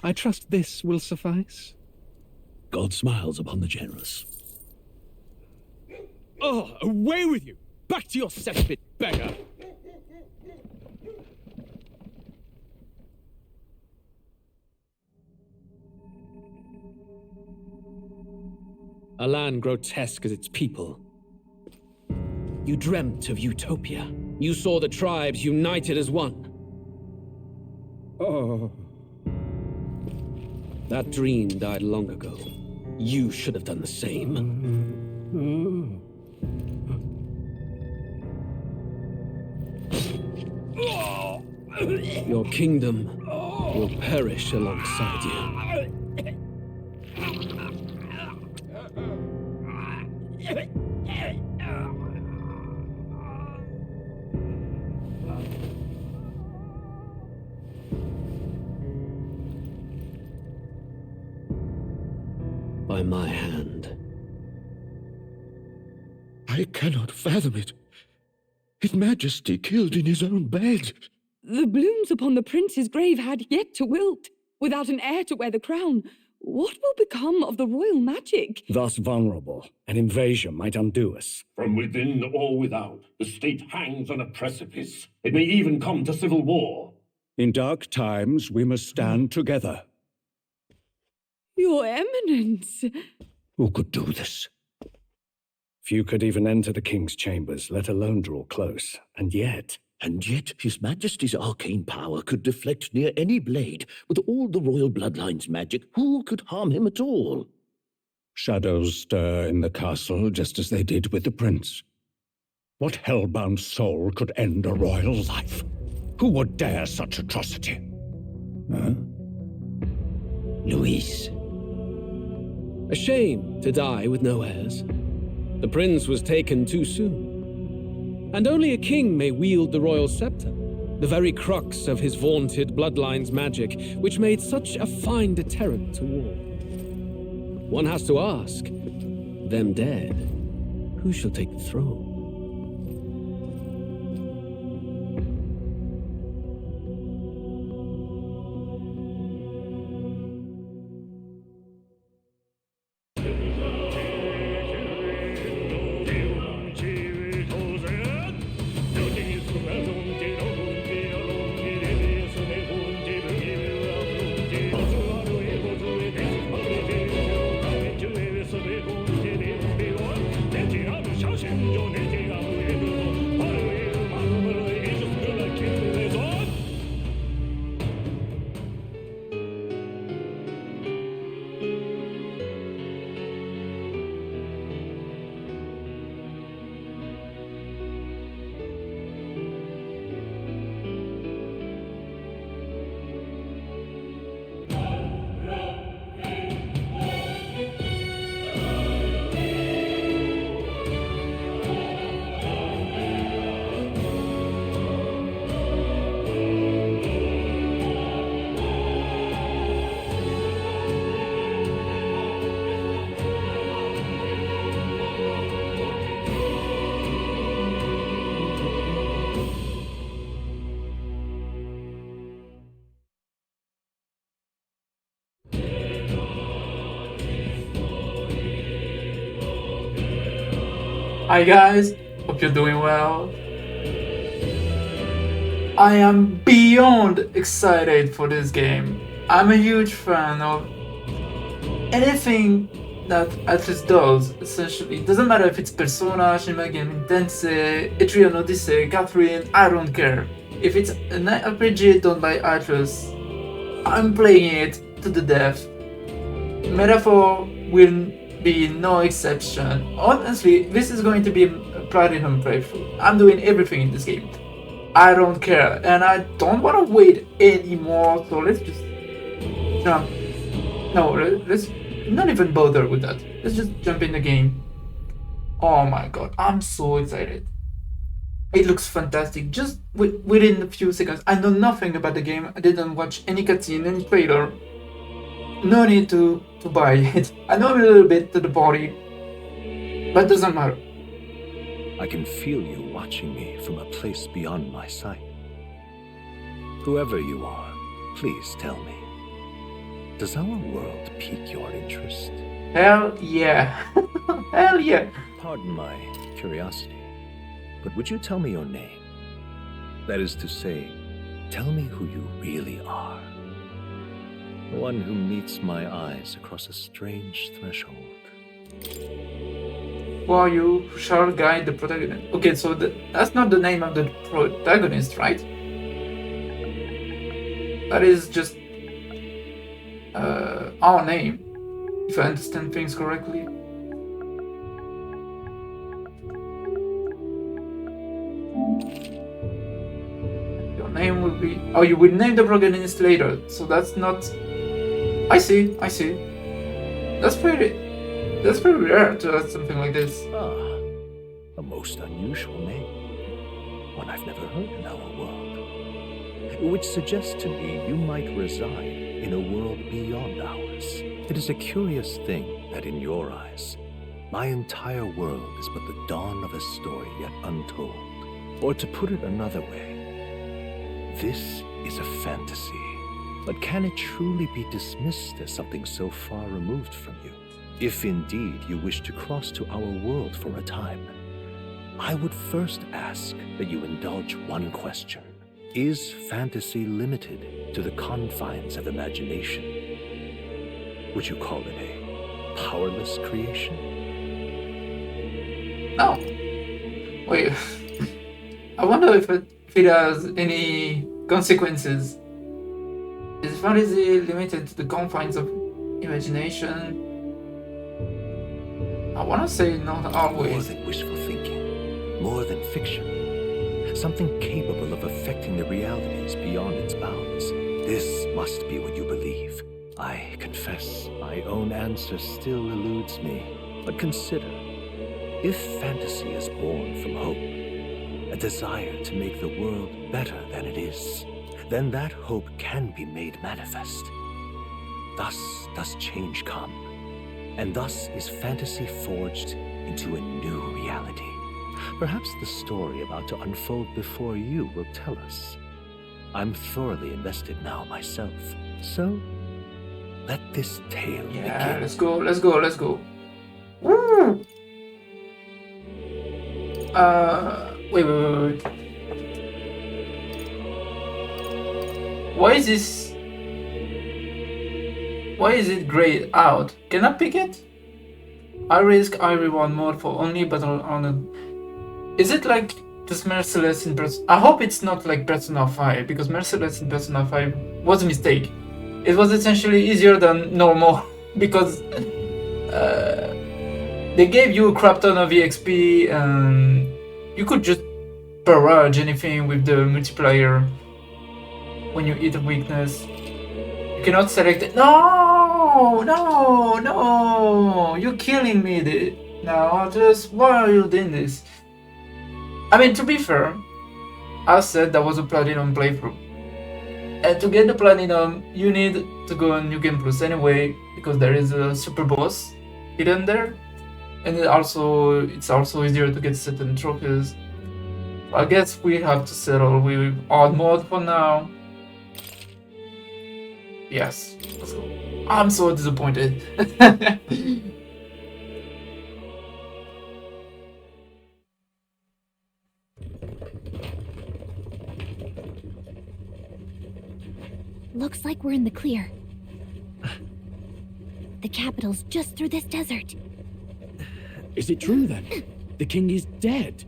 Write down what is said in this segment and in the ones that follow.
I trust this will suffice. God smiles upon the generous. Oh, away with you! Back to your cesspit, beggar! A land grotesque as its people. You dreamt of utopia. You saw the tribes united as one. Oh. That dream died long ago. You should have done the same. Your kingdom will perish alongside you. By my hand. I cannot fathom it. His Majesty killed in his own bed. The blooms upon the prince's grave had yet to wilt. Without an heir to wear the crown, what will become of the royal magic? Thus vulnerable, an invasion might undo us. From within or without, the state hangs on a precipice. It may even come to civil war. In dark times, we must stand together. Your Eminence! Who could do this? Few could even enter the king's chambers, let alone draw close. And yet His Majesty's arcane power could deflect near any blade. With all the royal bloodline's magic, who could harm him at all? shadows stir in the castle just as they did with the prince. What hellbound soul could end a royal life? Who would dare such atrocity? Huh? Luis. A shame to die with no heirs. The prince was taken too soon. And only a king may wield the royal scepter, the very crux of his vaunted bloodline's magic, which made such a fine deterrent to war. One has to ask, them dead, who shall take the throne? Hi guys, hope you're doing well. I am beyond excited for this game. I'm a huge fan of anything that Atlas does, essentially. It doesn't matter if it's Persona, Shin Megami Tensei, Etrian Odyssey, Catherine, I don't care. If it's an RPG done by Atlas, I'm playing it to the death. Metaphor will be no exception. Honestly, this is going to be a platinum playthrough. I'm doing everything in this game. I don't care, and I don't want to wait anymore, so let's just jump. No, let's not even bother with that. Let's just jump in the game. Oh my god, I'm so excited. It looks fantastic. Just within a few seconds. I know nothing about the game. I didn't watch any cutscene, any trailer. No need to buy it. I know a little bit to the body, but it doesn't matter. I can feel you watching me from a place beyond my sight. Whoever you are, please tell me. Does our world pique your interest? Hell yeah. Hell yeah. Pardon my curiosity, but would you tell me your name? That is to say, tell me who you really are. The one who meets my eyes across a strange threshold. Who are you? Who shall guide the protagonist? Okay, so that's not the name of the protagonist, right? That is just our name, if I understand things correctly. Your name will be... Oh, you will name the protagonist later, so that's not... I see. That's pretty rare to have something like this. Ah, a most unusual name. One I've never heard in our world. Which suggests to me you might reside in a world beyond ours. It is a curious thing that in your eyes, my entire world is but the dawn of a story yet untold. Or to put it another way, this is a fantasy. But can it truly be dismissed as something so far removed from you? If indeed you wish to cross to our world for a time, I would first ask that you indulge one question. Is fantasy limited to the confines of imagination? Would you call it a powerless creation? No. Wait. I wonder if it has any consequences. Is fantasy limited to the confines of imagination? I want to say not always. More than wishful thinking, more than fiction. Something capable of affecting the realities beyond its bounds. This must be what you believe. I confess, my own answer still eludes me. But consider, if fantasy is born from hope, a desire to make the world better than it is, then that hope can be made manifest. Thus does change come, and thus is fantasy forged into a new reality. Perhaps the story about to unfold before you will tell us. I'm thoroughly invested now myself, so let this tale begin. Let's go. Woo! Wait. Why is it grayed out? Can I pick it? I risk I reward mode for only battle on a... Is it like just Merciless in Persona? I hope it's not like Persona 5, because Merciless in Persona 5 was a mistake. It was essentially easier than normal, because they gave you a crap ton of EXP and you could just barrage anything with the multiplier. When you hit a weakness, you cannot select it. No! You're killing me, dude. Now, just why are you doing this? I mean, to be fair, I said that was a platinum playthrough. And to get the platinum, you need to go on New Game Plus anyway, because there is a super boss hidden there. And it's also easier to get certain trophies. I guess we have to settle with odd mode for now. Yes, let's go. I'm so disappointed. Looks like we're in the clear. The capital's just through this desert. Is it true then? The king is dead?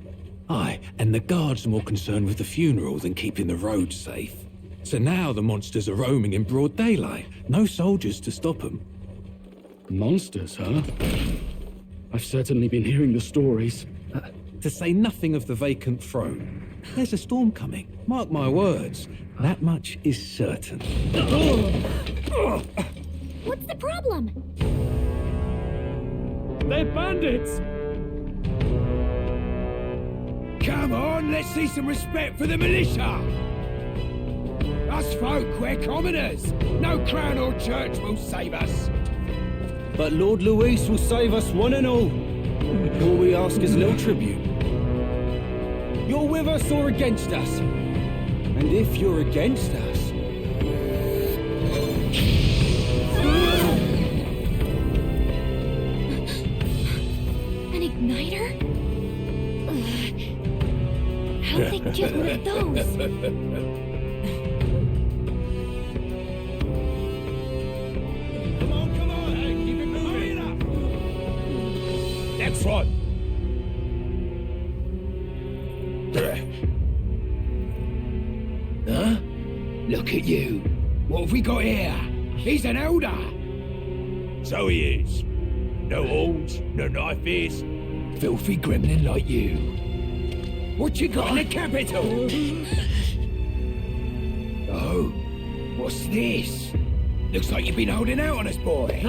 Aye, and the guards are more concerned with the funeral than keeping the roads safe. So now the monsters are roaming in broad daylight. No soldiers to stop them. Monsters, huh? I've certainly been hearing the stories. To say nothing of the vacant throne. There's a storm coming. Mark my words. That much is certain. What's the problem? They're bandits! Come on, let's see some respect for the militia! Us folk, we're commoners. No crown or church will save us. But Lord Luis will save us one and all. All we ask is a little tribute. You're with us or against us? And if you're against us... can't get rid of those. Come on, hey, keep it moving up. Next one. Huh? Look at you. What have we got here? He's an elder. So he is. No horns, no knife is. Filthy gremlin like you. What you got in the capital? Oh, what's this? Looks like you've been holding out on us, boy.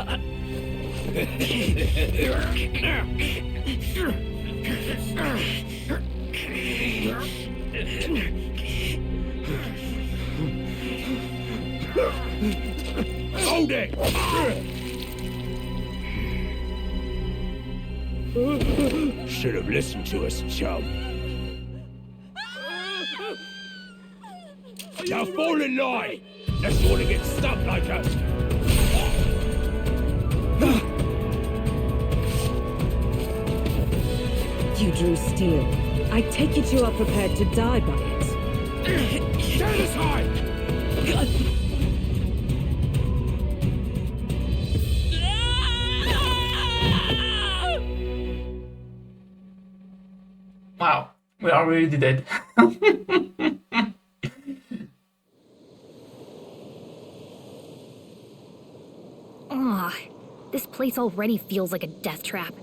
Hold it! Should have listened to us, chum. Now fall in line! Let's want to get stuck like us. You drew steel. I take it you are prepared to die by it. Stand aside! Wow, we already dead. Ugh, this place already feels like a death trap.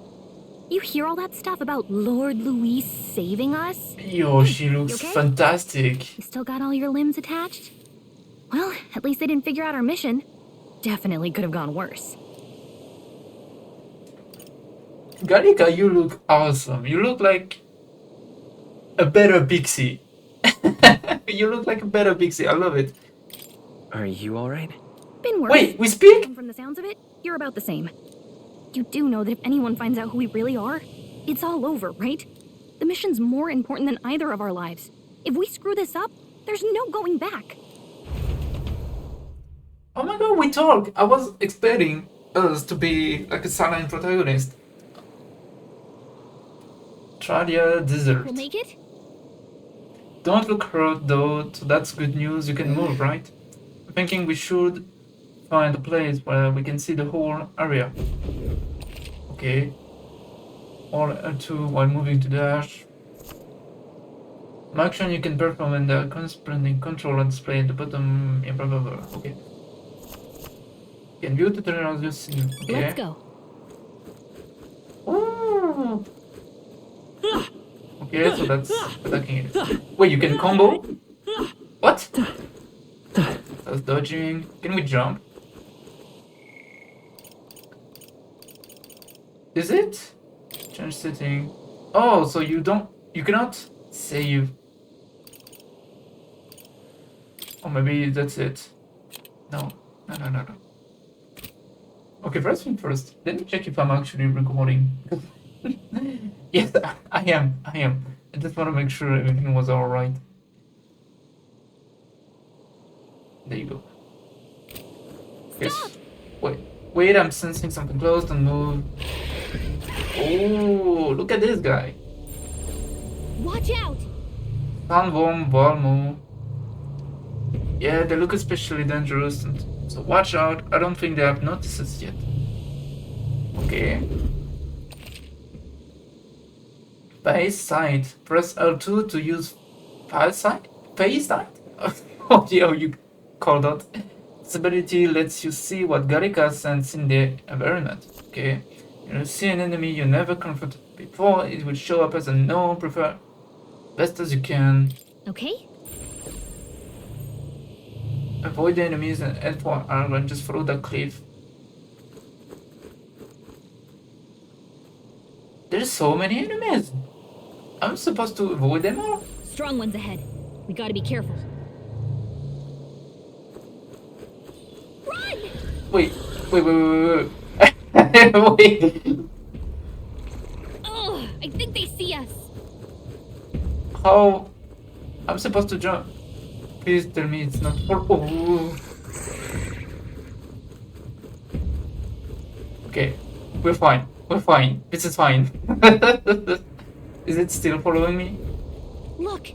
You hear all that stuff about Lord Louis saving us? Yo, she looks You okay? fantastic. You still got all your limbs attached? Well, at least they didn't figure out our mission. Definitely could have gone worse. Gallica, you look awesome. You look like a better pixie. You look like a better pixie. I love it. Are you alright? Been worse. Wait, we speak? From the sounds of it, you're about the same. You do know that if anyone finds out who we really are, it's all over, right? The mission's more important than either of our lives. If we screw this up, there's no going back. Oh my god, we talk. I was expecting us to be like a silent protagonist. Tralia Desert. We'll make it? Don't look hurt though, so that's good news. You can move, right? I'm thinking we should find a place where we can see the whole area. Okay. All L2 while moving to dash. An action you can perform and the corresponding control and display at the bottom. Yeah, blah blah blah. Okay. You can view tutorials you've seen. Okay. Let's go. Ooh. Okay, so that's attacking it. Wait, you can combo? What? That's dodging. Can we jump? Is it? Change setting. Oh, so you cannot save. Or maybe that's it. No. No. Okay, first thing first. Let me check if I'm actually recording. Yes, I am. I just want to make sure everything was alright. There you go. Yes. Wait, I'm sensing something close. Don't move. Oh, look at this guy. Watch out! Sandworm Valmo. Yeah, they look especially dangerous, so watch out. I don't think they have noticed us yet. Okay. Face sight. Press L2 to use face sight? Face sight? Oh yeah, you call that. This ability lets you see what Gallica sends in the environment. Okay. You see an enemy you never confronted before, it will show up as a known prefer best as you can. Okay. Avoid the enemies and head for R and just follow that cliff. There's so many enemies. I'm supposed to avoid them all? Strong ones ahead. We gotta be careful. Run! Wait. Wait. Ugh, I think they see us. How? I'm supposed to jump. Please tell me it's not for. Oh. Okay, we're fine. This is fine. Is it still following me? Look,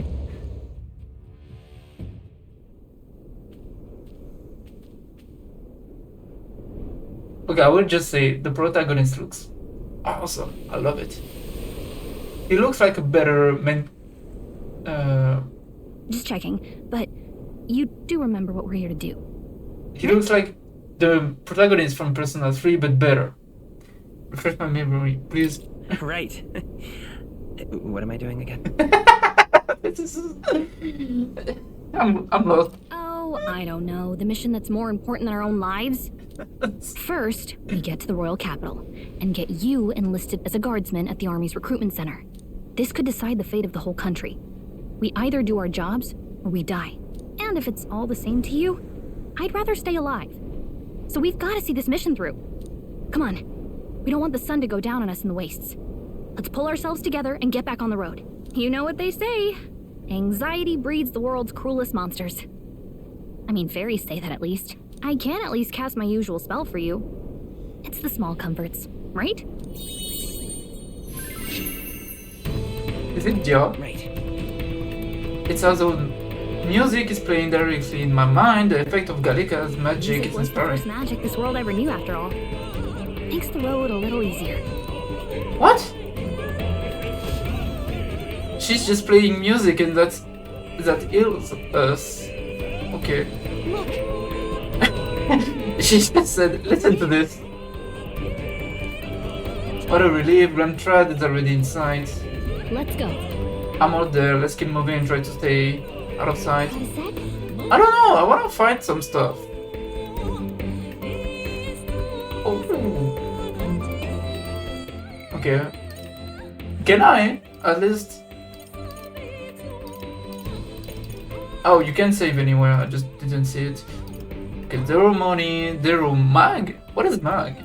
Okay, I will just say the protagonist looks awesome. I love it. He looks like a better man. Just checking, but you do remember what we're here to do. He looks like the protagonist from Persona 3, but better. Refresh my memory, please. Right. What am I doing again? I'm lost. Oh, I don't know. The mission that's more important than our own lives? First, we get to the royal capital and get you enlisted as a guardsman at the army's recruitment center. This could decide the fate of the whole country. We either do our jobs or we die. And if it's all the same to you, I'd rather stay alive. So we've got to see this mission through. Come on. We don't want the sun to go down on us in the wastes. Let's pull ourselves together and get back on the road. You know what they say. Anxiety breeds the world's cruelest monsters. I mean, fairies say that at least. I can at least cast my usual spell for you. It's the small comforts, right? Is it Joe? Right. It's also music is playing directly in my mind. The effect of Gallica's magic Music is was the inspiring. first magic this world ever knew, after all. Makes the road a little easier. What? She's just playing music and that heals us. Okay. Look, She just said, listen to this. What a relief, Grand Trad is already inside. let's go. I'm out there, let's keep moving and try to stay out of sight. Got a sec? I don't know, I wanna find some stuff. Oh. Okay. Can I, at least... Oh, you can save anywhere, I just didn't see it. Okay, zero money, zero mag? What is mag?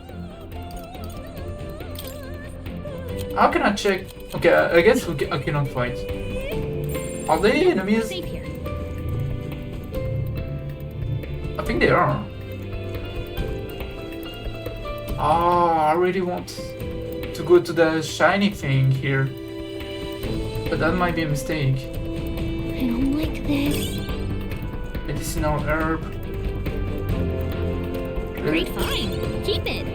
How can I check? Okay, I guess I cannot fight. Are they enemies? Safe here. I think they are. Oh, I really want to go to the shiny thing here. But that might be a mistake. I don't like this. Medicinal herb. Great find. Keep it.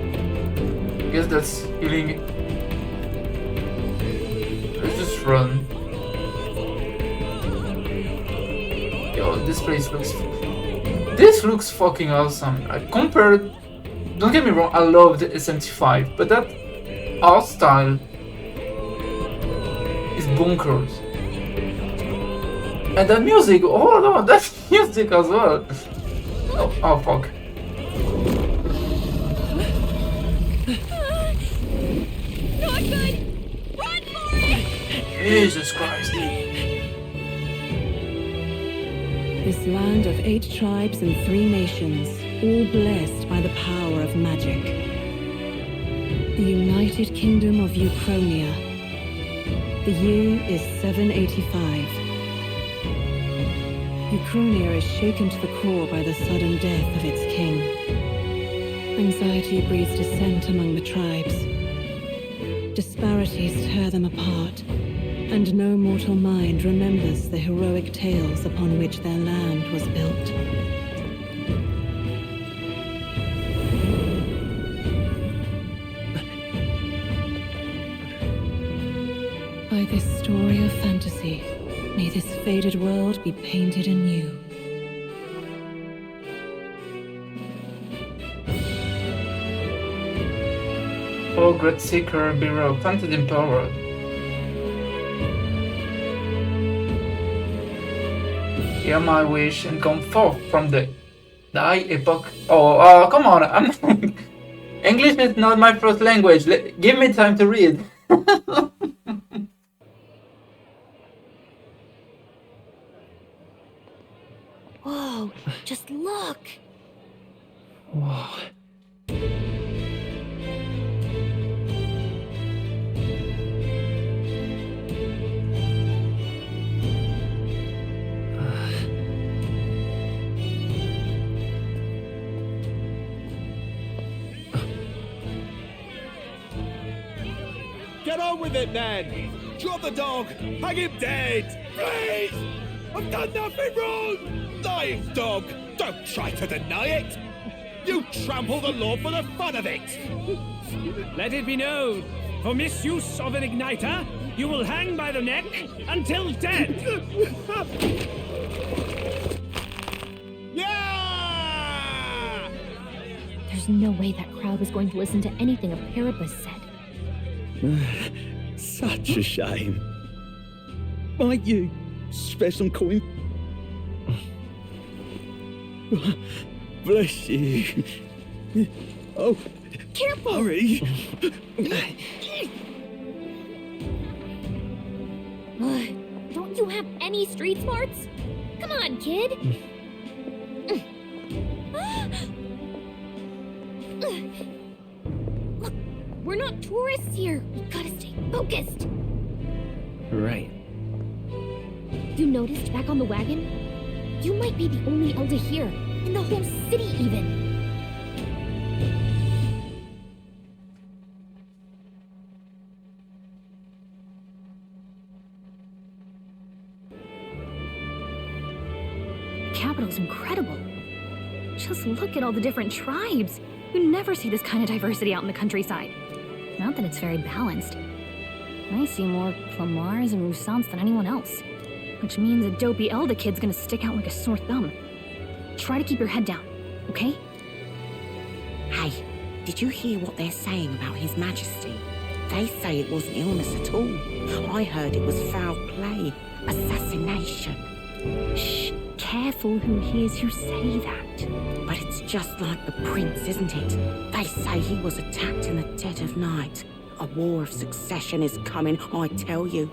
I guess that's healing. Let's just run. Yo, this place looks... This looks fucking awesome. Compared... Don't get me wrong, I love the SMT5, but that art style is bonkers. And that music, oh no, that music as well. Oh fuck. Not good! Run for it! Jesus Christ. This land of 8 tribes and 3 nations, all blessed by the power of magic. The United Kingdom of Uchronia. The year is 785. Uchronia is shaken to the core by the sudden death of its king. Anxiety breeds dissent among the tribes. Disparities tear them apart, and no mortal mind remembers the heroic tales upon which their land was built. By this story of fantasy, may this faded world be painted anew. Oh, great seeker, bearer, planted in power. Hear my wish and come forth from the thy epoch. Oh, come on! I'm English is not my first language. Give me time to read. Whoa, just look. Whoa. Get on with it, then! Drop the dog! Hang him dead! Please! I've done nothing wrong! Lying dog! Don't try to deny it! You trample the law for the fun of it! Let it be known, for misuse of an igniter, you will hang by the neck until dead! Yeah! There's no way that crowd was going to listen to anything a Paribus said. Such a shame. Might you spare some coin? Bless you. Oh, careful! Hurry. Don't you have any street smarts? Come on, kid. Look, we're not tourists here. We gotta stay focused. Right. You noticed back on the wagon? You might be the only Elder here, in the whole city even. The capital's incredible. Just look at all the different tribes. You never see this kind of diversity out in the countryside. Not that it's very balanced. I see more Clamars and Roussants than anyone else. Which means a dopey Elder kid's gonna stick out like a sore thumb. Try to keep your head down, okay? Hey, did you hear what they're saying about His Majesty? They say it wasn't illness at all. I heard it was foul play, assassination. Shh, careful who hears you say that. But it's just like the prince, isn't it? They say he was attacked in the dead of night. A war of succession is coming, I tell you.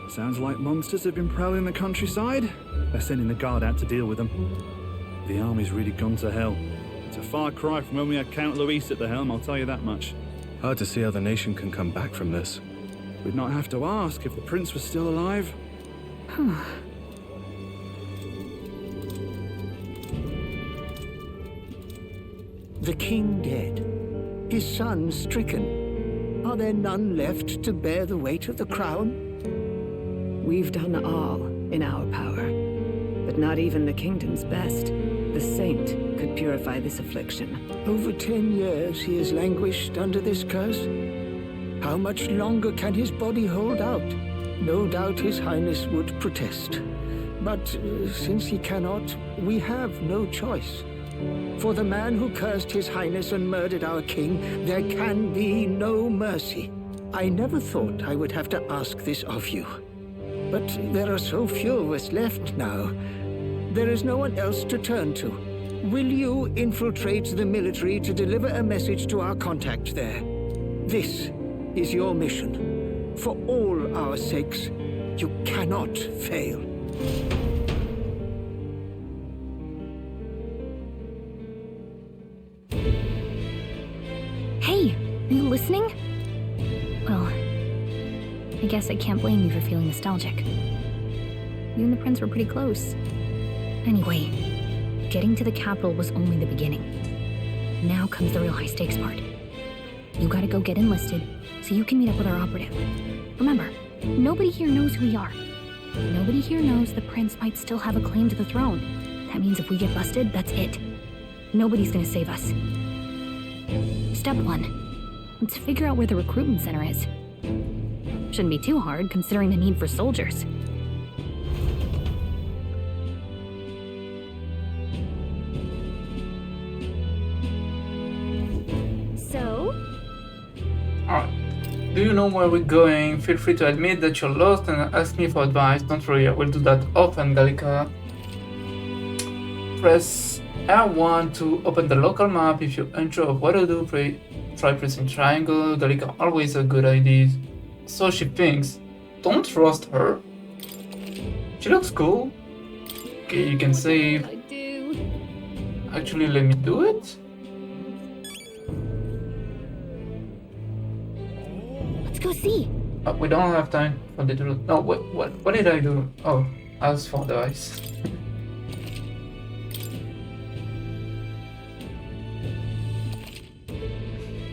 Sounds like monsters have been prowling the countryside. They're sending the guard out to deal with them. The army's really gone to hell. It's a far cry from when we had Count Luis at the helm, I'll tell you that much. Hard to see how the nation can come back from this. We'd not have to ask if the prince was still alive. The king dead, his son stricken. Are there none left to bear the weight of the crown? We've done all in our power, but not even the kingdom's best, the saint, could purify this affliction. Over 10 years he has languished under this curse. How much longer can his body hold out? No doubt His Highness would protest. But since he cannot, we have no choice. For the man who cursed His Highness and murdered our king, there can be no mercy. I never thought I would have to ask this of you. But there are so few of us left now. There is no one else to turn to. Will you infiltrate the military to deliver a message to our contact there? This is your mission. For all our sakes, you cannot fail. Hey, are you listening? Well, I guess I can't blame you for feeling nostalgic. You and the prince were pretty close. Anyway, getting to the capital was only the beginning. Now comes the real high-stakes part. You gotta go get enlisted, so you can meet up with our operative. Remember, nobody here knows who we are. Nobody here knows the prince might still have a claim to the throne. That means if we get busted, that's it. Nobody's gonna save us. Step 1. Let's figure out where the recruitment center is. Shouldn't be too hard, considering the need for soldiers. So? Alright. Do you know where we're going? Feel free to admit that you're lost and ask me for advice. Don't worry, I will do that often, Gallica. Press R1 to open the local map. If you're unsure of what to do, try pressing triangle. Gallica always a good idea. So she thinks. Don't trust her. She looks cool. Okay, you can save. Actually, let me do it. Let's go see. We don't have time for the drill. No, what did I do? Oh, ask for the ice.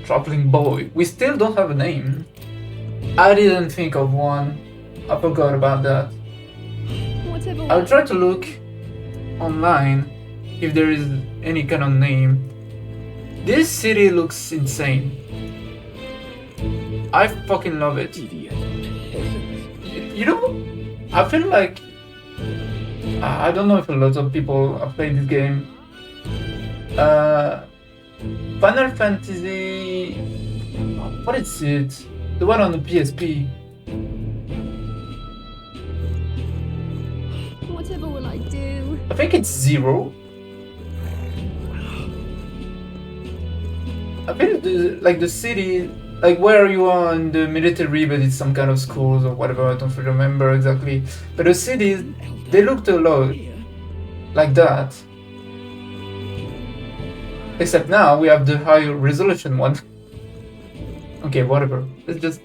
Traveling boy. We still don't have a name. I didn't think of one. I forgot about that. Whatever. I'll try to look online if there is any kind of name. This city looks insane. I fucking love it. You know, I feel like I don't know if a lot of people have played this game. Final Fantasy, what is it? The one on the PSP. Whatever will I do? I think it's 0. I think like the city, like where you are in the military, but it's some kind of schools or whatever. I don't remember exactly. But the cities, they looked a lot like that. Except now we have the higher resolution one. Okay, whatever. Let's just.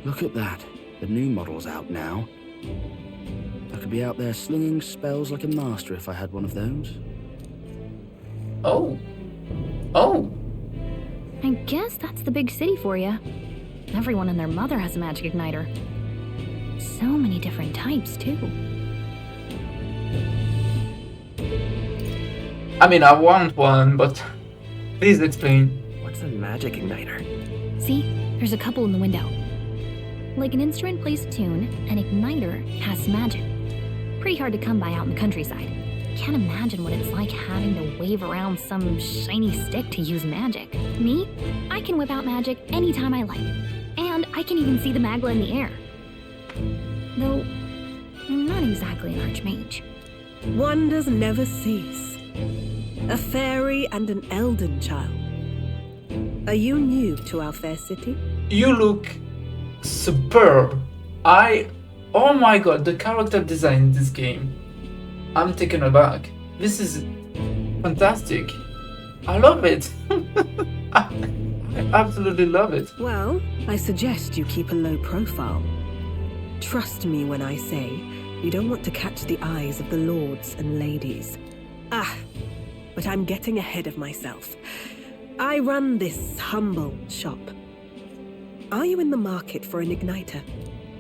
Look at that. The new model's out now. I could be out there slinging spells like a master if I had one of those. Oh. Oh. I guess that's the big city for you. Everyone and their mother has a magic igniter. So many different types, too. I mean, I want one, but please explain. What's a magic igniter? See, there's a couple in the window. Like an instrument plays a tune, an igniter casts magic. Pretty hard to come by out in the countryside. Can't imagine what it's like having to wave around some shiny stick to use magic. Me? I can whip out magic anytime I like. And I can even see the magla in the air. Though, I'm not exactly an archmage. Wonders never cease. A fairy and an elden child. Are you new to our fair city? You look superb. Oh my god, the character design in this game. I'm taken aback. This is fantastic. I love it. I absolutely love it. Well, I suggest you keep a low profile. Trust me when I say you don't want to catch the eyes of the lords and ladies. But I'm getting ahead of myself. I run this humble shop. Are you in the market for an igniter?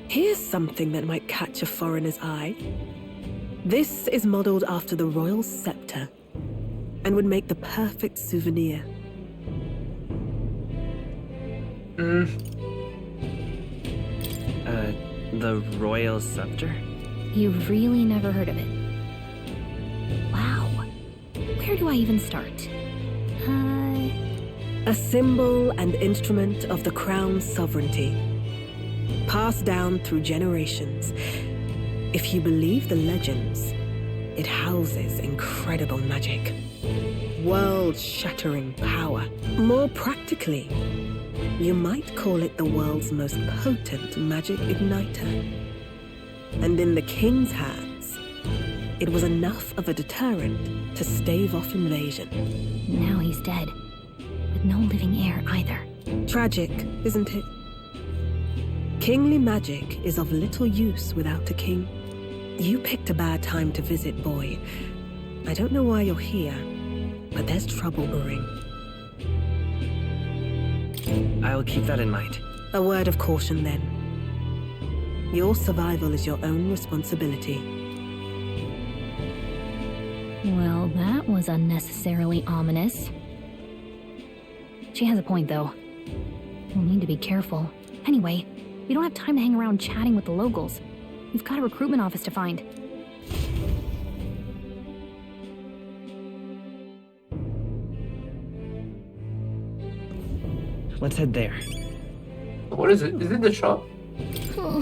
Here's something that might catch a foreigner's eye. This is modeled after the royal scepter and would make the perfect souvenir. The royal scepter? You've really never heard of it. Wow. Where do I even start? A symbol and instrument of the crown's sovereignty. Passed down through generations. If you believe the legends, it houses incredible magic. World-shattering power. More practically, you might call it the world's most potent magic igniter. And in the king's hands, it was enough of a deterrent to stave off invasion. Now he's dead, with no living heir either. Tragic, isn't it? Kingly magic is of little use without a king. You picked a bad time to visit, boy. I don't know why you're here, but there's trouble brewing. I'll keep that in mind. A word of caution, then. Your survival is your own responsibility. Well, that was unnecessarily ominous. She has a point, though. We'll need to be careful. Anyway, we don't have time to hang around chatting with the locals. We've got a recruitment office to find. Let's head there. What is it? Is it the shop? So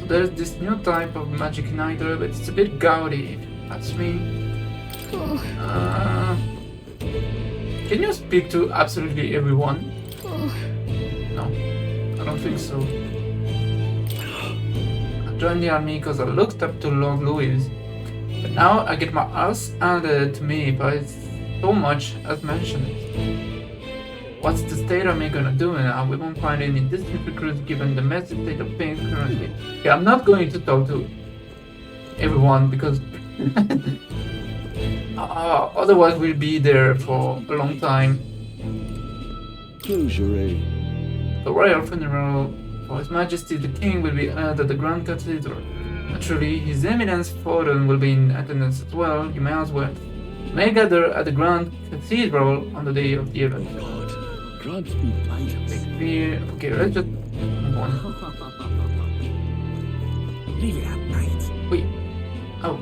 there's this new type of magic igniter, but it's a bit gaudy. That's me. Can you speak to absolutely everyone? No, I don't think so. I joined the army because I looked up to Lord Louis, but now I get my ass handed to me by so much as mentioned. What's the state army gonna do now? We won't find any distant recruits given the messy state of things currently. Okay, I'm not going to talk to everyone because otherwise we'll be there for a long time. Closure. The royal For His Majesty the King will be held at the Grand Cathedral. Naturally, His Eminence Foden will be in attendance as well. You may as well. May gather at the Grand Cathedral on the day of the event. Okay, let's just move on. Leave it out, mate. Wait. Oh.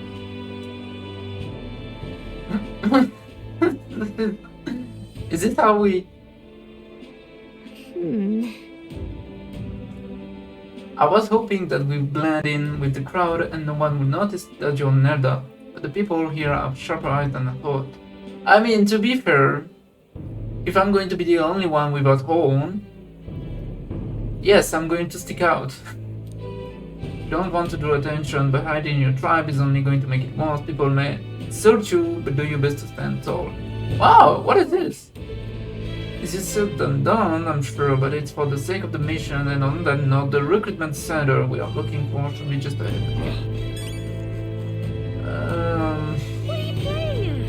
Is it how we... I was hoping that we blend in with the crowd and no one would notice that you're Nelda, but the people here have sharper eyes than I thought. I mean, to be fair, if I'm going to be the only one without horn, yes, I'm going to stick out. You don't want to draw attention, but hiding your tribe is only going to make it worse. People may insult you, but do your best to stand tall. Wow, what is this? This is said and done, I'm sure, but it's for the sake of the mission, and on that note, the recruitment center we are looking for should be just ahead. What are you playing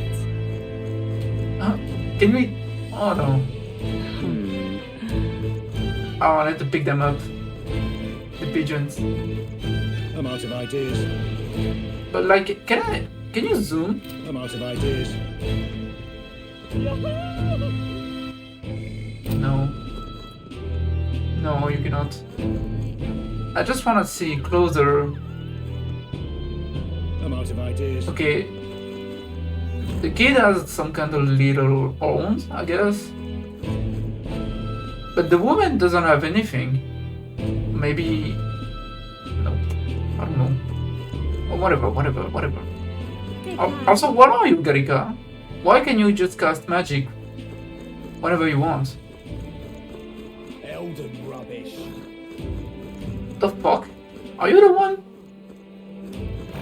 at? Can we... Oh no. Oh, I need to pick them up. The pigeons. I'm out of ideas. But like, can you zoom? I'm out of ideas. No. No, you cannot. I just want to see closer. I'm out of ideas. Okay. The kid has some kind of little horns, I guess. But the woman doesn't have anything. Maybe... No. I don't know. Oh, whatever. Also, what are you, Garika? Why can you just cast magic whenever you want? Elden rubbish. The fuck? Are you the one?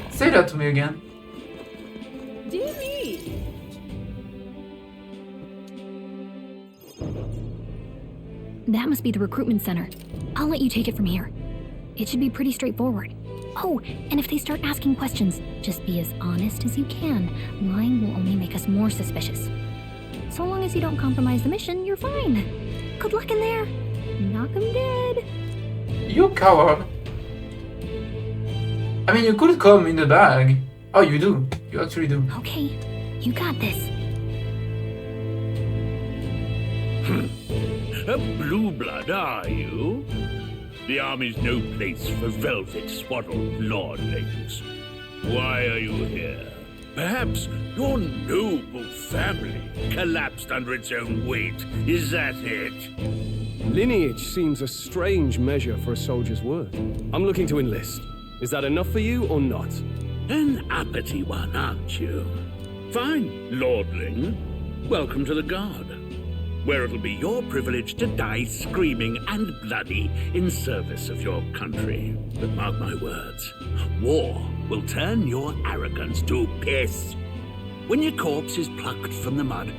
Say that to me again. Dear me! That must be the recruitment center. I'll let you take it from here. It should be pretty straightforward. Oh, and if they start asking questions, just be as honest as you can. Lying will only make us more suspicious. So long as you don't compromise the mission, you're fine. Good luck in there. Knock 'em dead. You coward. I mean, you could come in the bag. Oh, you do. You actually do. Okay, you got this. A blue blood, are you? The army's no place for velvet swaddled lordlings. Why are you here? Perhaps your noble family collapsed under its own weight. Is that it? Lineage seems a strange measure for a soldier's worth. I'm looking to enlist. Is that enough for you or not? An uppity one, aren't you? Fine, lordling. Welcome to the Guard, where it'll be your privilege to die screaming and bloody in service of your country. But mark my words, war will turn your arrogance to piss. When your corpse is plucked from the mud,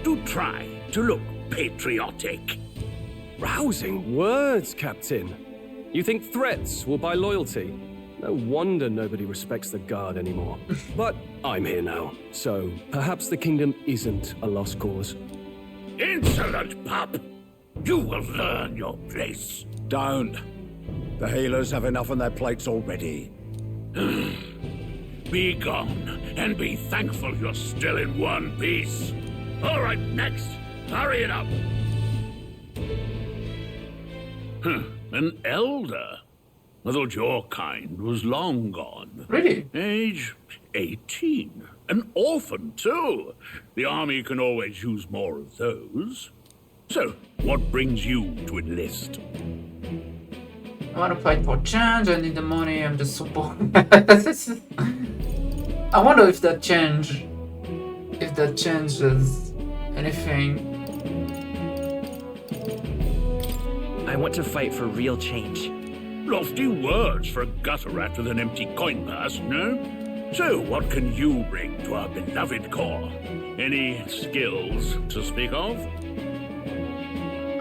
do try to look patriotic. Rousing words, Captain. You think threats will buy loyalty? No wonder nobody respects the Guard anymore. But I'm here now, so perhaps the kingdom isn't a lost cause. Insolent pup! You will learn your place. Don't. The healers have enough on their plates already. Be gone, and be thankful you're still in one piece. All right, next. Hurry it up. An elder? I thought your kind was long gone. Really? Age 18. An orphan, too. The army can always use more of those. So, what brings you to enlist? I want to fight for change, I need the money, I'm just so bored. I wonder if that changes anything. I want to fight for real change. Lofty words for a gutter rat with an empty coin purse, no? So, what can you bring to our beloved corps? Any skills to speak of?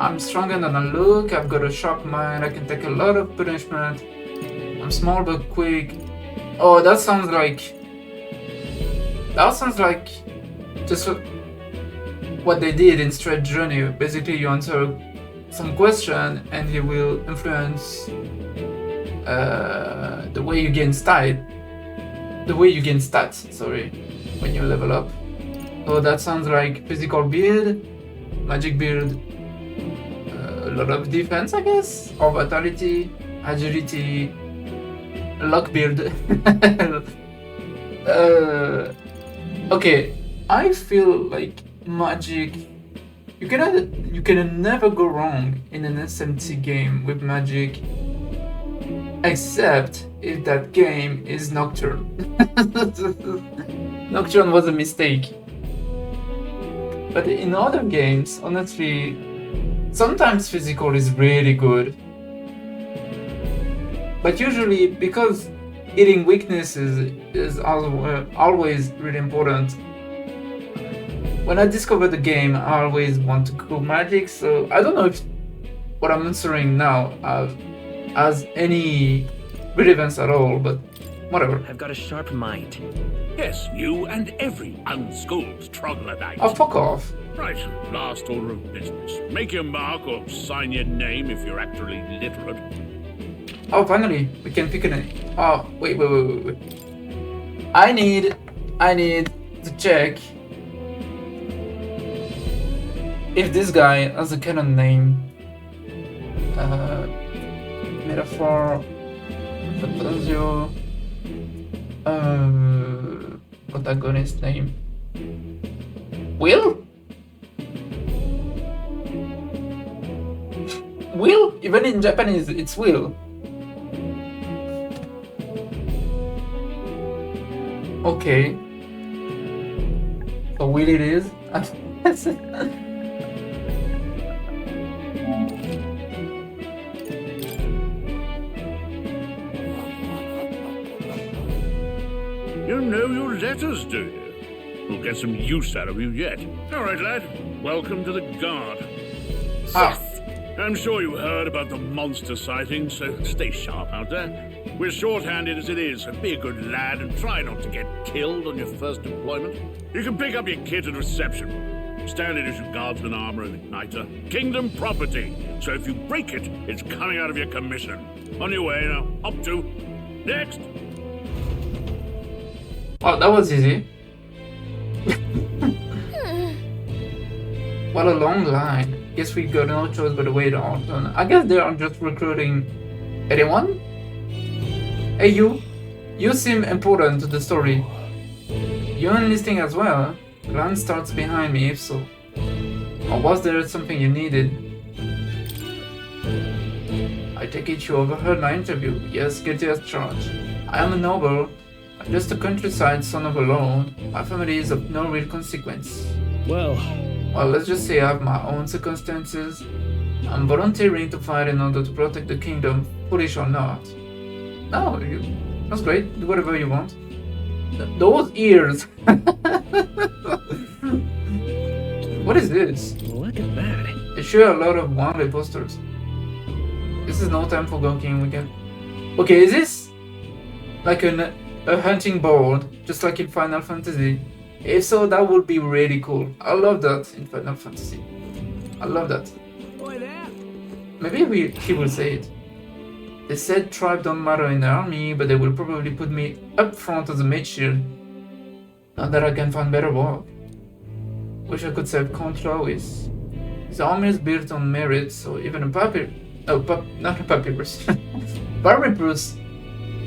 I'm stronger than I look, I've got a sharp mind, I can take a lot of punishment. I'm small but quick. Oh, that sounds like just what they did in Straight Journey. Basically, you answer some question, and he will influence the way you gain stats. Sorry, when you level up. So that sounds like physical build, magic build, a lot of defense, I guess, or vitality, agility, luck build. Okay, I feel like magic. You can never go wrong in an SMT game with magic, except if that game is Nocturne. Nocturne was a mistake. But in other games, honestly, sometimes physical is really good. But usually, because hitting weaknesses is always really important. When I discover the game, I always want to go magic, so I don't know if what I'm answering now has any relevance at all, but whatever. I've got a sharp mind. Yes, you and every unschooled troglodyte. Oh, fuck off. Right, last order of business. Make your mark or sign your name if you're actually literate. Oh, finally, we can pick a name. Oh, wait. I need to check if this guy has a canon name. Metaphor, ReFantazio, protagonist name. Will? Will? Even in Japanese, it's Will. Okay. So Will it is? You know your letters, do you? We'll get some use out of you yet. All right, lad. Welcome to the Guard. Yes. I'm sure you heard about the monster sighting, so stay sharp out there. We're short-handed as it is, so be a good lad and try not to get killed on your first deployment. You can pick up your kit at reception. Standard issue guardsman armor and igniter. Kingdom property, so if you break it, it's coming out of your commission. On your way now. Up to. Next. Oh, that was easy. What a long line. Guess we got no choice but to wait our turn. I guess they are just recruiting anyone? Hey, you seem important to the story. You're enlisting as well? Clan starts behind me, if so. Or was there something you needed? I take it you overheard my interview. Yes, guilty as charged. I am a noble. I'm just a countryside son of a lord. My family is of no real consequence. Well, let's just say I have my own circumstances. I'm volunteering to fight in order to protect the kingdom, foolish or not. No, that's great. Do whatever you want. Those ears. What is this? Look at that. They show a lot of wanted posters. This is no time for gawking. We can. Okay, is this like a hunting board, just like in Final Fantasy? If so, that would be really cool. I love that in Final Fantasy. I love that. Maybe he will say it. They said tribe don't matter in the army, but they will probably put me up front as a mage shield. Now that I can find better work. Wish I could save Count Lois. His army is built on merit, so even a not a papyrus. Papyrus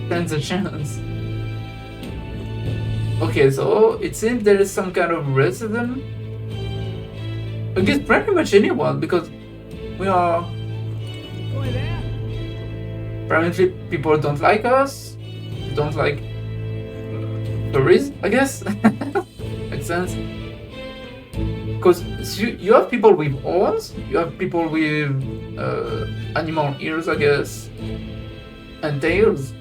stands a chance. Okay, so it seems there is some kind of racism. I guess pretty much anyone, because we are... Apparently people don't like us. Don't like furries, I guess. Makes sense. Because you have people with horns, you have people with animal ears, I guess, and tails.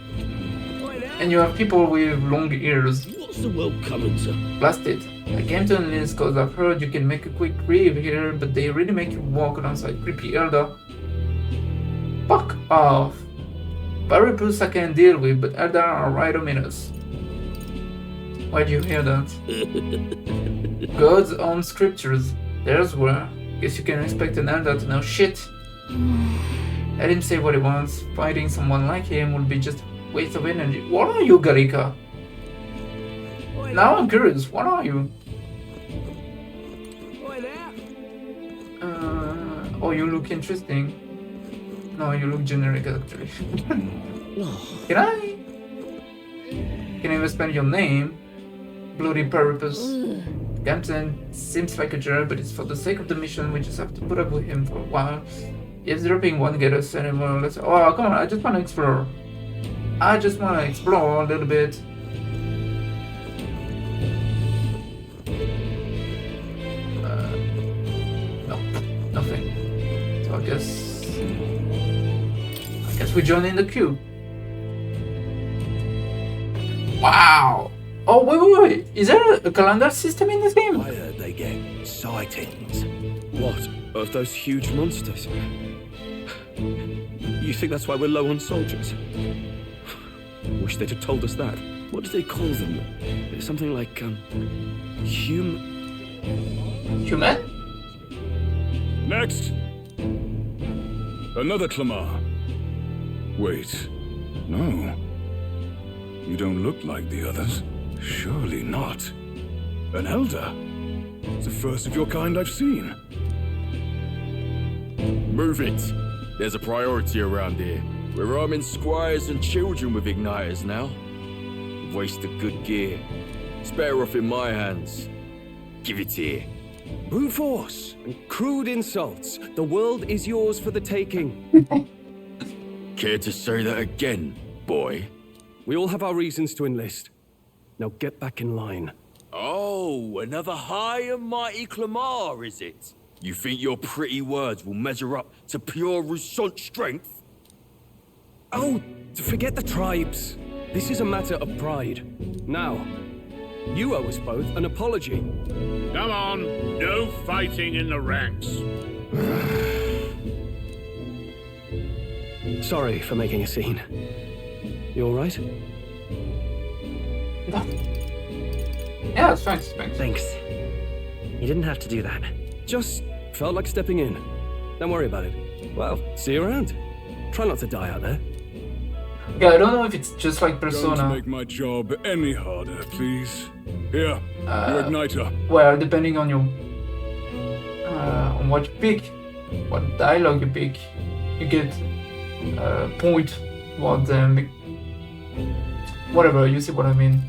And you have people with long ears. What's the world coming to? Blast it. I came to enlist because I've heard you can make a quick reeve here, but they really make you walk alongside creepy elder. Fuck off. Barripus I can deal with, but elder are right ominous. Why'd you hear that? God's own scriptures. There's where. Guess you can expect an elder to know shit. Let him say what he wants. Fighting someone like him would be just a waste of energy. What are you, Garika? Now I'm curious. What are you? Oh, you look interesting. No, you look generic actually. Can I even spell your name? Bloody purpose. Captain seems like a jerk, but it's for the sake of the mission. We just have to put up with him for a while. Eavesdropping won't get us anywhere. Let's. Oh, come on! I just want to explore. I just want to explore a little bit. No, nothing. So I guess we join in the queue. Wow. Oh, wait. Is there a calendar system in this game? I heard they get sightings. What? Of those huge monsters? You think that's why we're low on soldiers? Wish they'd have told us that. What do they call them? Something like, Human? Next! Another Clamar. Wait. No. You don't look like the others. Surely not. An elder? It's the first of your kind I've seen. Move it. There's a priority around here. We're arming squires and children with igniters now. Waste of good gear. It's better off in my hands. Give it here. Brute force and crude insults. The world is yours for the taking. Care to say that again, boy? We all have our reasons to enlist. Now get back in line. Oh, another high and mighty Clamar, is it? You think your pretty words will measure up to pure Rousseau strength? Oh, forget the tribes. This is a matter of pride. Now, you owe us both an apology. Come on, no fighting in the ranks. Sorry for making a scene. You all right? Yeah, thanks. Thanks. You didn't have to do that. Just felt like stepping in. Don't worry about it. Well, see you around. Try not to die out there. Yeah, I don't know if it's just like Persona. Don't make my job any harder, please. Here, your igniter. Well, depending on you, on what you pick, what dialogue you pick, you get a point towards them. Whatever, you see what I mean.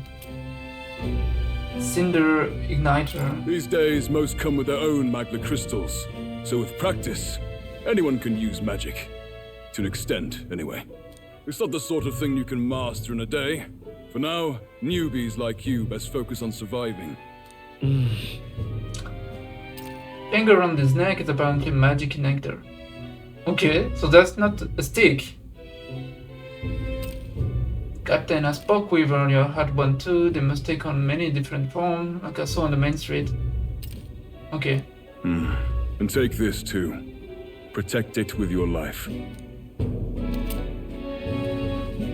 Cinder igniter. These days, most come with their own magna crystals. So with practice, anyone can use magic. To an extent, anyway. It's not the sort of thing you can master in a day. For now, newbies like you best focus on surviving. Finger around his neck is apparently magic nectar. Okay, so that's not a stick. Captain I spoke with earlier had one too. They must take on many different forms, like I saw on the main street. Okay. And take this too. Protect it with your life.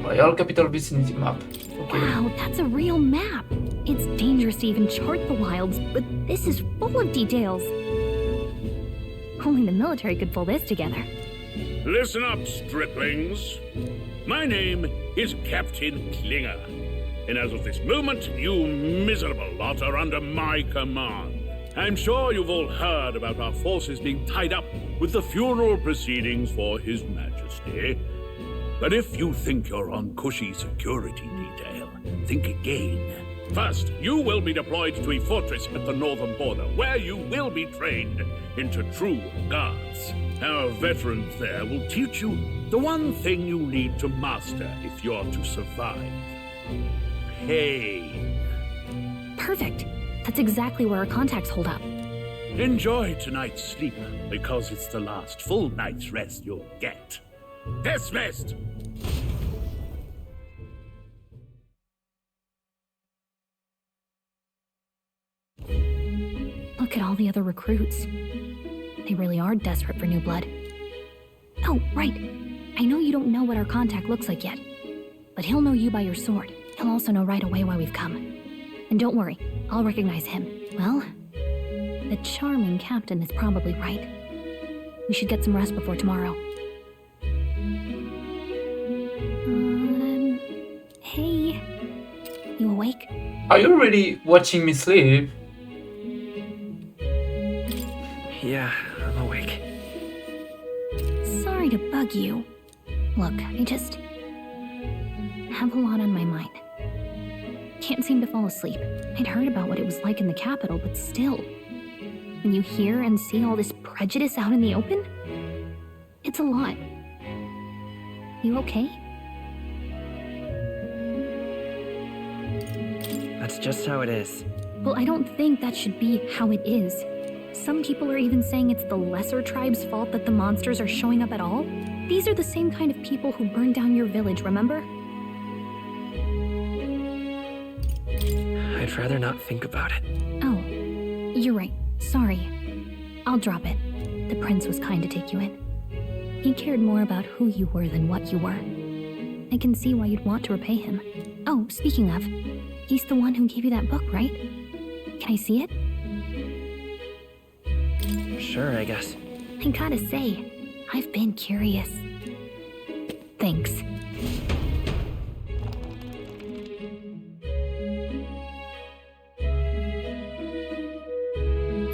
Royal Capital Vicinity map. Okay. Wow, that's a real map. It's dangerous to even chart the wilds, but this is full of details. Only the military could pull this together. Listen up, striplings. My name is Captain Klinger, and as of this moment, you miserable lot are under my command. I'm sure you've all heard about our forces being tied up with the funeral proceedings for His Majesty. But if you think you're on cushy security detail, think again. First, you will be deployed to a fortress at the northern border, where you will be trained into true guards. Our veterans there will teach you the one thing you need to master if you're to survive. Pain. Perfect. That's exactly where our contacts hold up. Enjoy tonight's sleep, because it's the last full night's rest you'll get. Dismissed! Look at all the other recruits. They really are desperate for new blood. Oh, right. I know you don't know what our contact looks like yet, but he'll know you by your sword. He'll also know right away why we've come. And don't worry, I'll recognize him. Well, the charming captain is probably right. We should get some rest before tomorrow. Hey. You awake? Are you really watching me sleep? Yeah, I'm awake. Sorry to bug you. Look, I just have a lot on my mind. Can't seem to fall asleep. I'd heard about what it was like in the capital, but still. When you hear and see all this prejudice out in the open, it's a lot. You okay? That's just how it is. Well, I don't think that should be how it is. Some people are even saying it's the lesser tribe's fault that the monsters are showing up at all. These are the same kind of people who burned down your village, remember? I'd rather not think about it. Oh, you're right. Sorry. I'll drop it. The prince was kind to take you in. He cared more about who you were than what you were. I can see why you'd want to repay him. Oh, speaking of, he's the one who gave you that book, right? Can I see it? Sure, I guess. I gotta say, I've been curious. Thanks.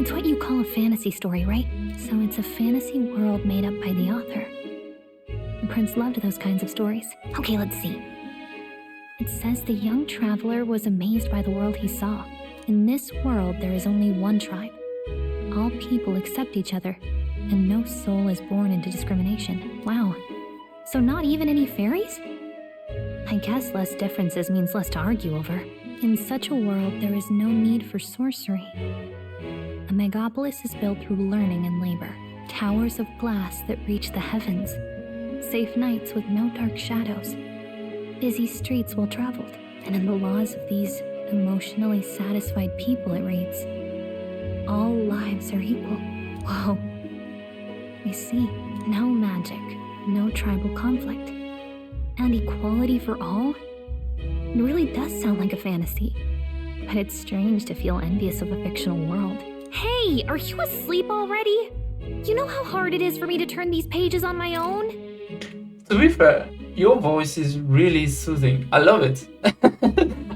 It's what you call a fantasy story, right? So it's a fantasy world made up by the author. The prince loved those kinds of stories. Okay, let's see. It says the young traveler was amazed by the world he saw. In this world, there is only one tribe. All people accept each other, and no soul is born into discrimination. Wow. So not even any fairies? I guess less differences means less to argue over. In such a world, there is no need for sorcery. A megapolis is built through learning and labor. Towers of glass that reach the heavens. Safe nights with no dark shadows. Busy streets well traveled. And in the laws of these emotionally satisfied people, it reads, all lives are equal. Whoa. I see. No magic, no tribal conflict. And equality for all? It really does sound like a fantasy. But it's strange to feel envious of a fictional world. Hey, are you asleep already? You know how hard it is for me to turn these pages on my own? To be fair, your voice is really soothing. I love it.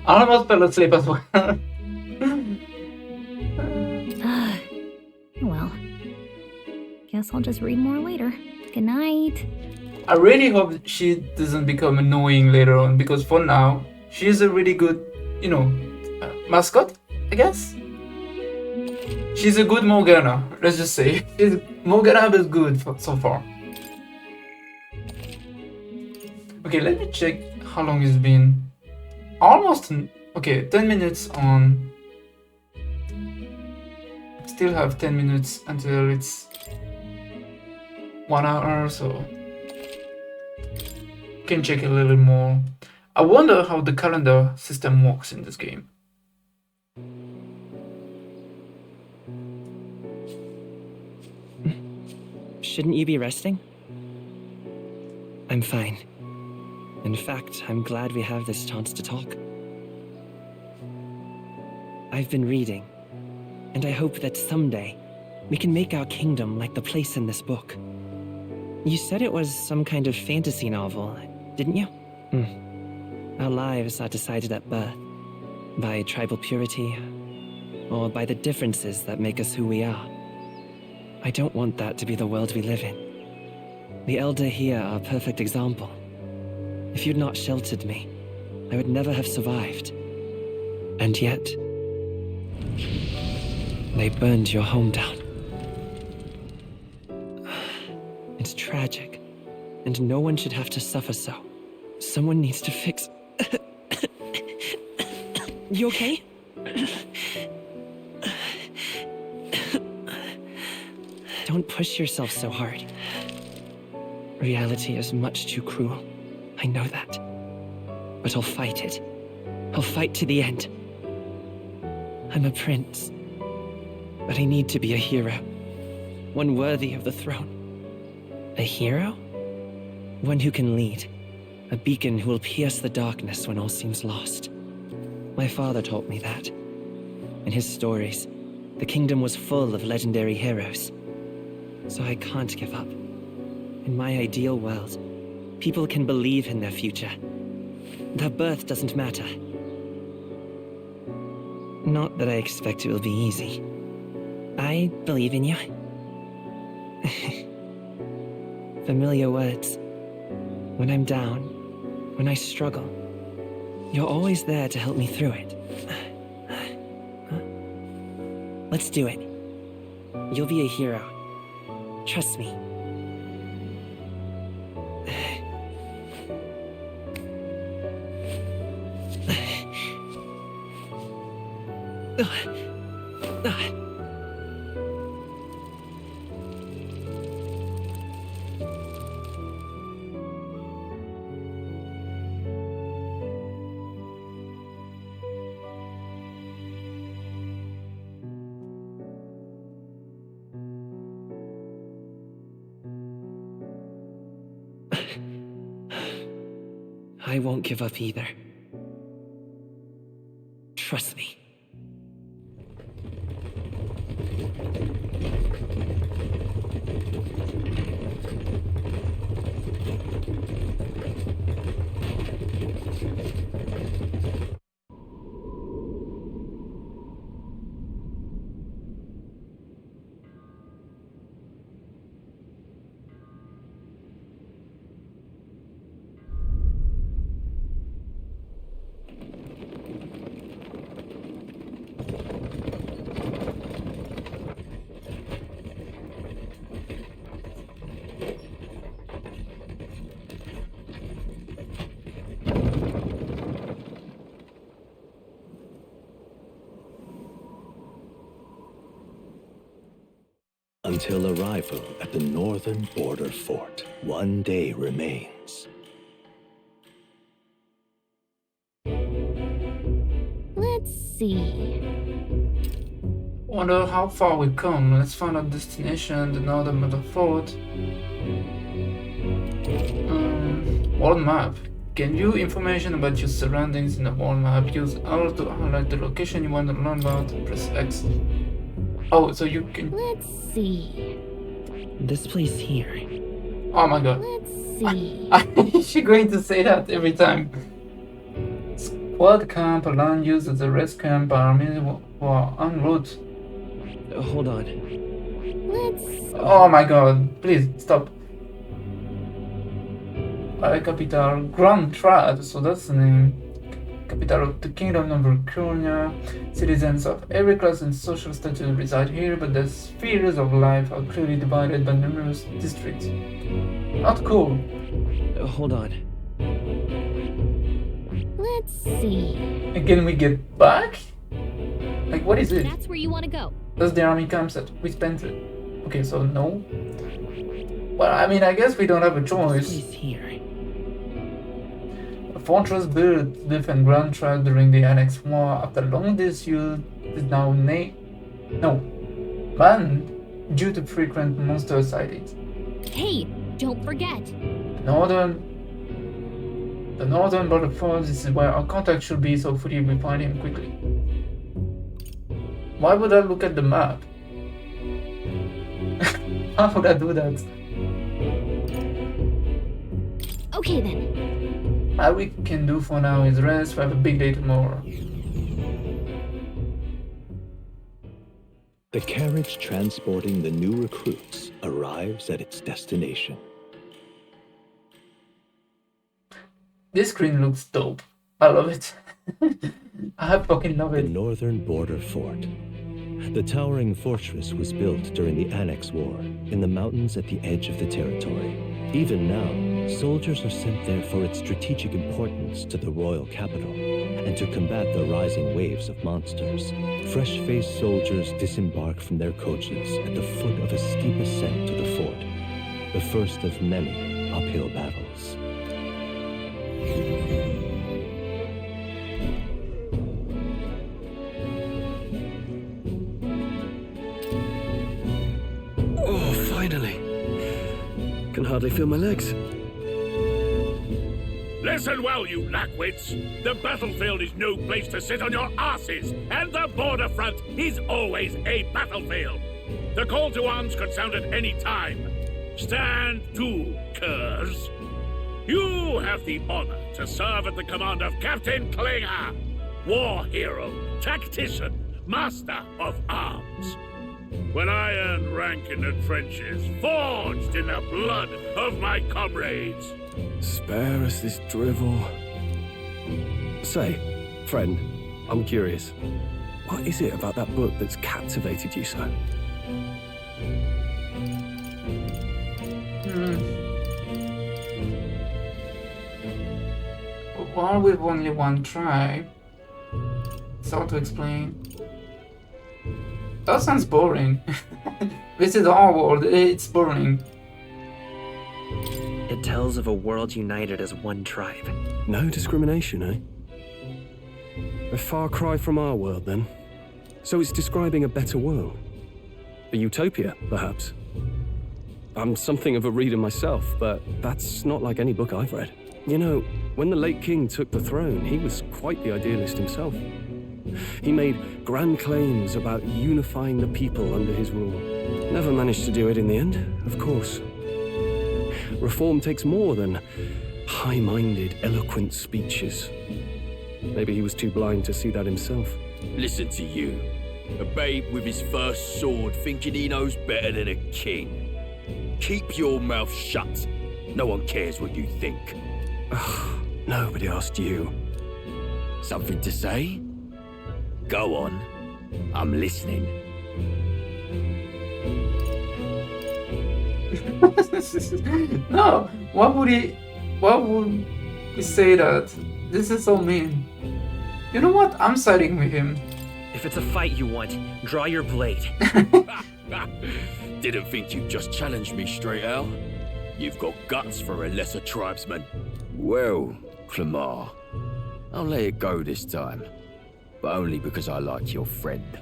I almost fell asleep as well. Well, guess I'll just read more later. Good night. I really hope she doesn't become annoying later on, because for now, she's a really good, mascot, I guess? She's a good Morgana, let's just say. Morgana is good so far. Okay, let me check how long it's been. Almost, 10 minutes on. Still have 10 minutes until it's 1 hour, so can check a little more. I wonder how the calendar system works in this game. Shouldn't you be resting? I'm fine. In fact, I'm glad we have this chance to talk. I've been reading, and I hope that someday we can make our kingdom like the place in this book. You said it was some kind of fantasy novel, didn't you? Our lives are decided at birth, by tribal purity, or by the differences that make us who we are. I don't want that to be the world we live in. The Elder here are a perfect example. If you'd not sheltered me, I would never have survived. And yet, they burned your home down. It's tragic, and no one should have to suffer so. Someone needs to fix... You okay? Don't push yourself so hard. Reality is much too cruel. I know that. But I'll fight it. I'll fight to the end. I'm a prince. But I need to be a hero. One worthy of the throne. A hero? One who can lead. A beacon who will pierce the darkness when all seems lost. My father taught me that. In his stories, the kingdom was full of legendary heroes. so I can't give up. In my ideal world, people can believe in their future. Their birth doesn't matter. Not that I expect it will be easy. I believe in you. Familiar words. When I'm down, when I struggle, you're always there to help me through it. Let's do it. You'll be a hero. Trust me. I won't give up either. Trust me. Until arrival at the northern border fort, one day remains. Let's see. Wonder how far we've come. Let's find our destination, the northern border fort. World map. Can view information about your surroundings in the world map. Use R to highlight the location you want to learn about. Press X. Oh, so you can... Let's see. This place here. Oh my god. Let's see. She's going to say that every time. Squad camp, land used as a rest camp by armies who are en route. Hold on. Let's... Oh my god, please, stop. Capital, Grand Trad, so that's the name. Capital of the Kingdom of Vicronia. Citizens of every class and social status reside here, but the spheres of life are clearly divided by numerous districts. Not cool. Hold on. Let's see. And can we get back? Like, what is it? That's where you want to go. That's the army campsite. We spent it. Okay, so no. Well, I mean, I guess we don't have a choice. Here. A fortress built to defend Grand Trad during the Annex War after long disuse is now banned due to frequent monster sightings. Hey, don't forget. The northern border fort, this is where our contact should be, so hopefully we find him quickly. Why would I look at the map? How would I do that? Okay then. All we can do for now is rest. We have a big day tomorrow. The carriage transporting the new recruits arrives at its destination. This screen looks dope. I love it. I fucking love it. The northern border fort. The towering fortress was built during the Annex War in the mountains at the edge of the territory. Even now, soldiers are sent there for its strategic importance to the royal capital and to combat the rising waves of monsters. Fresh-faced soldiers disembark from their coaches at the foot of a steep ascent to the fort, the first of many uphill battles. Oh, finally. Can hardly feel my legs. Listen well, you lackwits. The battlefield is no place to sit on your asses, and the border front is always a battlefield. The call to arms could sound at any time. Stand to, curs. You have the honor to serve at the command of Captain Klinger, war hero, tactician, master of arms. When I earned rank in the trenches, forged in the blood of my comrades. Spare us this drivel. Say, friend, I'm curious. What is it about that book that's captivated you so? War with only one tribe. It's hard to explain. That sounds boring. This is our world, it's boring. It tells of a world united as one tribe. No discrimination, eh? A far cry from our world, then. So it's describing a better world. A utopia, perhaps. I'm something of a reader myself, but that's not like any book I've read. You know, when the late king took the throne, he was quite the idealist himself. He made grand claims about unifying the people under his rule. Never managed to do it in the end, of course. Reform takes more than high-minded, eloquent speeches. Maybe he was too blind to see that himself. Listen to you. A babe with his first sword thinking he knows better than a king. Keep your mouth shut. No one cares what you think. Nobody asked you. Something to say? Go on. I'm listening. No, why would he say that? This is so mean. You know what? I'm siding with him. If it's a fight you want, draw your blade. Didn't think you'd just challenge me straight out. You've got guts for a lesser tribesman. Well, Clemar, I'll let it go this time. But only because I like your friend.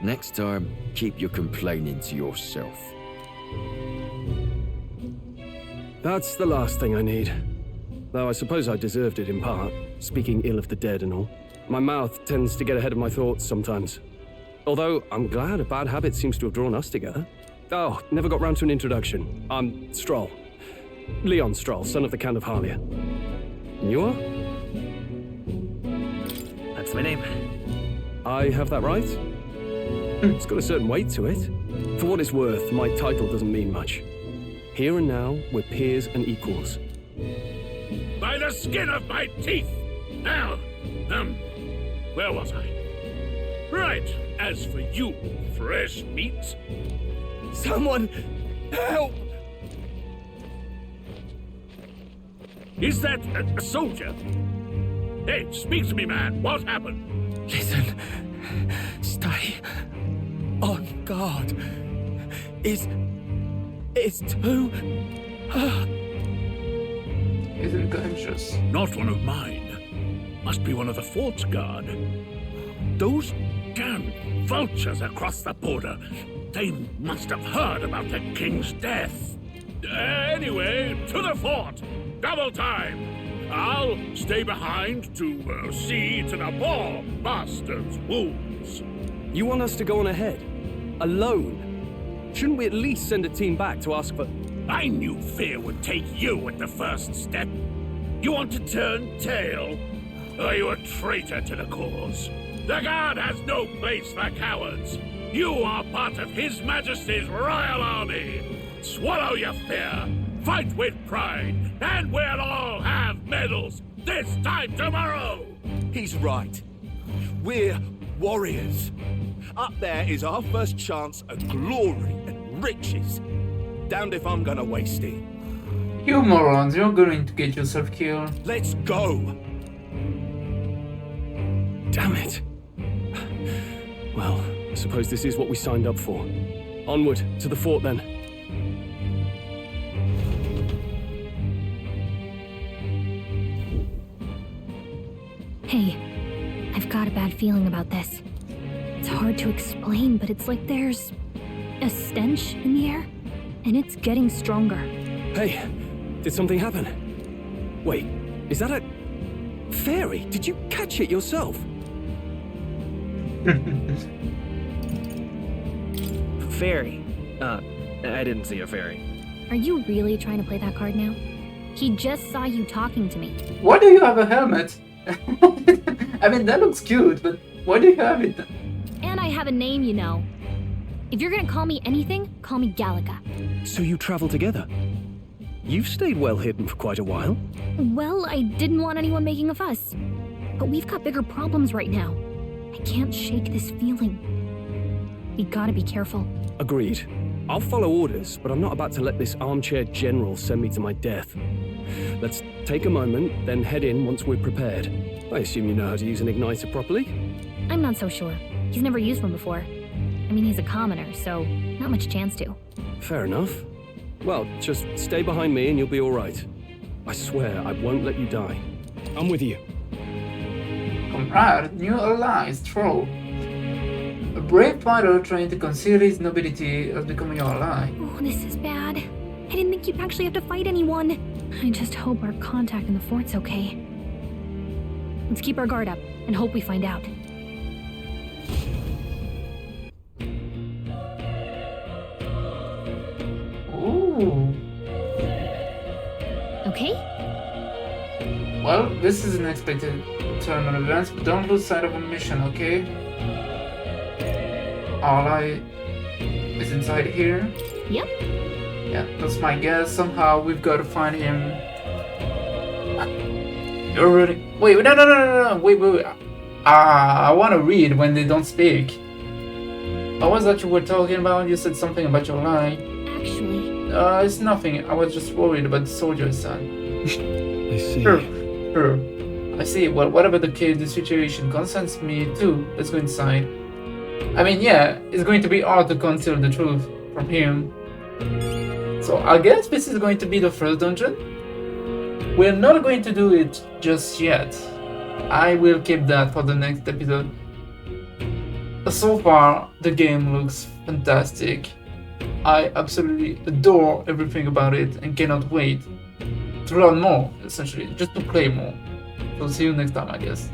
Next time, keep your complaining to yourself. That's the last thing I need. Though I suppose I deserved it in part, speaking ill of the dead and all. My mouth tends to get ahead of my thoughts sometimes. Although, I'm glad a bad habit seems to have drawn us together. Oh, never got round to an introduction. I'm Stroll. Leon Stroll, son of the Count of Harlia. And you are? That's my name. I have that right? It's got a certain weight to it. For what it's worth, my title doesn't mean much. Here and now, we're peers and equals. By the skin of my teeth! Now, where was I? Right, as for you, fresh meat. Someone, help! Is that a soldier? Hey, speak to me, man. What happened? Listen, stay on guard. It's too... Isn't conscious. Not one of mine. Must be one of the fort's guard. Those damn vultures across the border. They must have heard about the king's death. Anyway, to the fort. Double time. I'll stay behind to see to the poor bastard's wounds. You want us to go on ahead? Alone? Shouldn't we at least send a team back to ask for... I knew fear would take you at the first step. You want to turn tail? Are you a traitor to the cause? The guard has no place for cowards. You are part of His Majesty's Royal Army. Swallow your fear. Fight with pride, and we'll all have medals this time tomorrow! He's right. We're warriors. Up there is our first chance at glory and riches. Damned if I'm gonna waste it. You morons, you're going to get yourself killed. Let's go! Damn it. Well, I suppose this is what we signed up for. Onward, to the fort then. Hey, I've got a bad feeling about this. It's hard to explain, but it's like there's a stench in the air, and it's getting stronger. Hey, did something happen? Wait, is that a... fairy? Did you catch it yourself? fairy. I didn't see a fairy. Are you really trying to play that card now? He just saw you talking to me. Why do you have a helmet? I mean, that looks cute, but why do you have it? And I have a name, you know. If you're gonna call me anything, call me Gallica. So you travel together? You've stayed well hidden for quite a while. Well, I didn't want anyone making a fuss. But we've got bigger problems right now. I can't shake this feeling. We gotta be careful. Agreed. I'll follow orders, but I'm not about to let this armchair general send me to my death. Let's take a moment, then head in once we're prepared. I assume you know how to use an igniter properly? I'm not so sure. He's never used one before. I mean, he's a commoner, so not much chance to. Fair enough. Well, just stay behind me and you'll be all right. I swear I won't let you die. I'm with you. Comrade, new allies, troll. A brave fighter trying to conceal his nobility has become your ally. Oh, this is bad. I didn't think you'd actually have to fight anyone. I just hope our contact in the fort's okay. Let's keep our guard up and hope we find out. Ooh. Okay? Well, this is an expected turn of events, but don't lose sight of a mission, okay? Our ally is inside here. Yep. Yeah, that's my guess. Somehow we've got to find him. You're ready? Wait, no. Wait. I want to read when they don't speak. What was that you were talking about? You said something about your lie. Actually... it's nothing. I was just worried about the soldier's son. I see. Sure. I see. Well, whatever the case, the situation concerns me too. Let's go inside. I mean, yeah, it's going to be hard to conceal the truth from him. So I guess this is going to be the first dungeon. We're not going to do it just yet. I will keep that for the next episode. So far, the game looks fantastic. I absolutely adore everything about it and cannot wait to learn more, essentially, just to play more. So see you next time, I guess.